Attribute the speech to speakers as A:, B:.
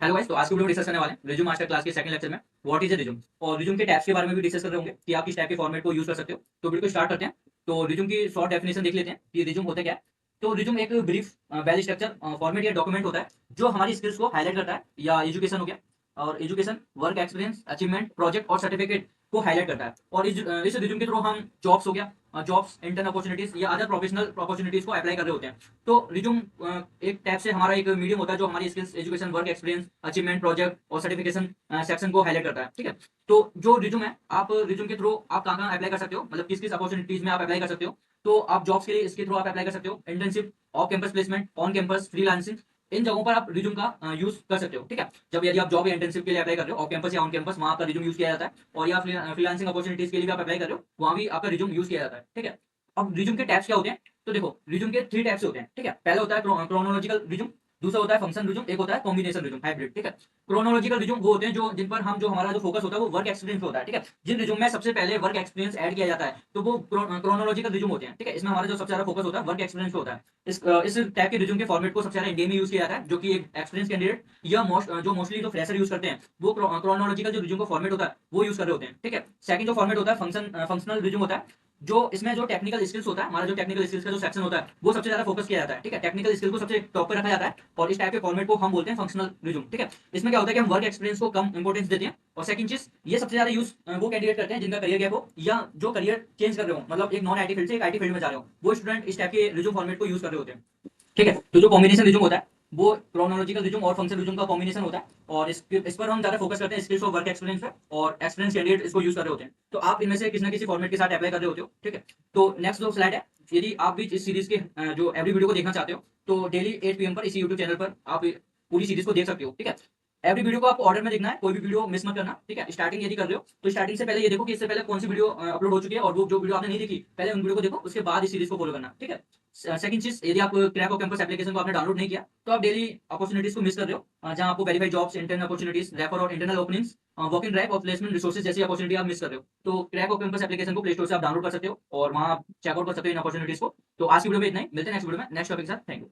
A: Hello guys, तो आज की वीडियो डिस्कस करने वाले हैं रिज्यूम मास्टर क्लास के सेकंड लेक्चर में व्हाट इज अ रिज्यूम और रिज्यूम के टैब्स के बारे में भी डिस्कस कर रहे होंगे कि आप किस टाइप के फॉर्मेट को यूज कर सकते हो। तो वीडियो को स्टार्ट करते हैं। तो रिज्यूम की शॉर्ट डेफिनेशन देख लेते हैं कि रिज्यूम होता क्या है। तो रिज्यूम एक ब्रीफ वेल स्ट्रक्चर फॉर्मेट या डॉक्यूमेंट होता है जो हमारी स्किल्स को हाईलाइट करता है, या एजुकेशन हो गया और education, work experience, achievement, project और सर्टिफिकेट को हाईलाइट करता है। और इस रिज्यूम के थ्रू हम जॉब्स हो गया, जॉब्स, इंटर्न अपॉर्चुनिटीज या अदर प्रोफेशनल अपॉर्चुनिटीज को अप्लाई कर रहे होते हैं। तो रिज्यूम एक टैब से हमारा एक मीडियम होता है जो हमारी skills, education, work experience, achievement, project और सर्टिफिकेशन सेक्शन को हाईलाइट करता है। ठीक है, तो जो रिज्यूम है, आप रिज्यूम के थ्रू आप कहाँ कहाँ अप्लाई कर सकते हो, मतलब किस किस अपॉर्चुनिटीज में आप अप्लाई कर सकते हो। तो आप जॉब्स के लिए इसके थ्रू आप अप्लाई कर सकते हो, internship, off campus placement, on campus, freelancing, इन जगहों पर आप रिज्यूम का यूज कर सकते हो। ठीक है, जब यदि आप जॉब या इंटर्नशिप के लिए अप्लाई कर रहे हो ऑफ कैंपस या ऑन कैंपस, वहां आपका रिज्यूम यूज किया जाता है। और या फ्रीलांसिंग अपॉर्चुनिटीज के लिए भी आप अप्लाई कर रहे हो, वहां भी आपका रिज्यूम यूज किया जाता है। ठीक है, अब रिज्यूम के टैब्स क्या होते हैं। तो देखो, रिज्यूम के 3 टाइप्स होते हैं। ठीक है, पहला होता है क्रोनोलॉजिकल रिज्यूम, दूसरा होता है फंक्शन रिज्यूम, एक होता है कॉम्बिनेशन रिज्यूम, हाइब्रिड। ठीक है, क्रोनोलॉजिकल रिज्यूम वो होते हैं जो जिन पर हम जो हमारा जो फोकस होता है वो वर्क एक्सपीरियंस पे होता है। ठीक है, जिन रिज्यूम में सबसे पहले वर्क एक्सपीरियंस ऐड किया जाता है तो वो क्रोनोलॉजिकल रिज्यूम होते हैं। ठीक है, इसमें हमारा जो सबसे ज्यादा फोकस होता है वर्क एक्सपीरियंस पे होता है। इस टाइप के रिज्यूम के फॉर्मेट को सबसे ज्यादा इंडिया में यूज किया जाता है, जो कि एक एक्सपीरियंस कैंडिडेट या जो मोस्टली जो फ्रेशर यूज करते हैं वो क्रोनोलॉजिकल जो रिज्यूम का फॉर्मेट होता है वो यूज कर रहे होते हैं। ठीक है, सेकंड जो फॉर्मेट होता है फंक्शनल रिज्यूम होता है, जो इसमें जो टेक्निकल स्किल्स होता है, हमारा जो टेक्निकल स्किल्स का जो सेक्शन होता है वो सबसे ज्यादा फोकस किया जाता है। ठीक है, टेक्निकल स्किल को सबसे टॉप पर रखा जाता है और इस टाइप के फॉर्मेट को हम बोलते हैं फंक्शनल रिज्यूम। ठीक है, इसमें क्या होता है कि हम वर्क एक्सपीरियंस को कम इंपॉर्टेंस देते हैं। और सेकंड चीज, ये सबसे ज्यादा यूज वो कैंडिडेट करते हैं जिनका करियर गैप हो या जो करियर चेंज कर रहे हो, मतलब एक नॉन आईटी फील्ड से एक आईटी फील्ड में जा रहे हो, वो स्टूडेंट इस टाइप के रिज्यूम फॉर्मेट को यूज कर रहे होते हैं। ठीक है, तो जो कॉम्बिनेशन रिज्यूम होता है वो क्रोनोलॉजिकल रिज्यूम और फंक्शन रिज्यूम का कॉम्बिनेशन होता है, और इस पर हम ज्यादा फोकस करते हैं स्किल्स और वर्क एक्सपीरियंस पे, और एक्सपीरियंस कैंडिडेट इसको यूज कर रहे होते हैं। तो आप इनमें से किसी ना किसी फॉर्मेट के साथ अप्लाई कर रहे होते हो। ठीक है, तो नेक्स्ट जो स्लाइड है, यदि आप भी इस सीरीज के जो एवरी वीडियो को देखना चाहते हो तो डेली 8 PM पर इसी यूट्यूब चैनल पर आप पूरी सीरीज को देख सकते हो। ठीक है, एवरी वीडियो को आपको ऑर्डर में देखना है, कोई भी वीडियो मिस मत करना। ठीक है, स्टार्टिंग यदि कर रहे हो तो स्टार्टिंग से पहले ये देखो कि इससे पहले कौन सी वीडियो अपलोड हो चुकी है, और वो जो वीडियो आपने नहीं देखी पहले उन वीडियो को देखो, उसके बाद इस सीरीज को फॉलो करना। ठीक है, सेकंड चीज, यदि आप क्रैक ऑफ कैंपस एप्लीकेशन को आपने डाउनलोड नहीं किया तो आप डेली अपॉर्चुनिटीज को मिस कर रहे हो, जहां आपको verified jobs, intern opportunities, refer और internal openings, walk in drive और प्लेसमेंट रिसोर्सेज जैसी अपॉर्चुनिटी आप मिस कर रहे हो। तो क्रैक ऑफ कैंपस एप्लीकेशन को प्ले स्टोर से आप डाउनलोड कर सकते हो और वहां चेकआउट कर सकते हो इन अपॉर्चुनिटीज को। तो आज की वीडियो में इतना ही, मिलते हैं नेक्स्ट वीडियो में नेक्स्ट टॉपिक के साथ। Thank you.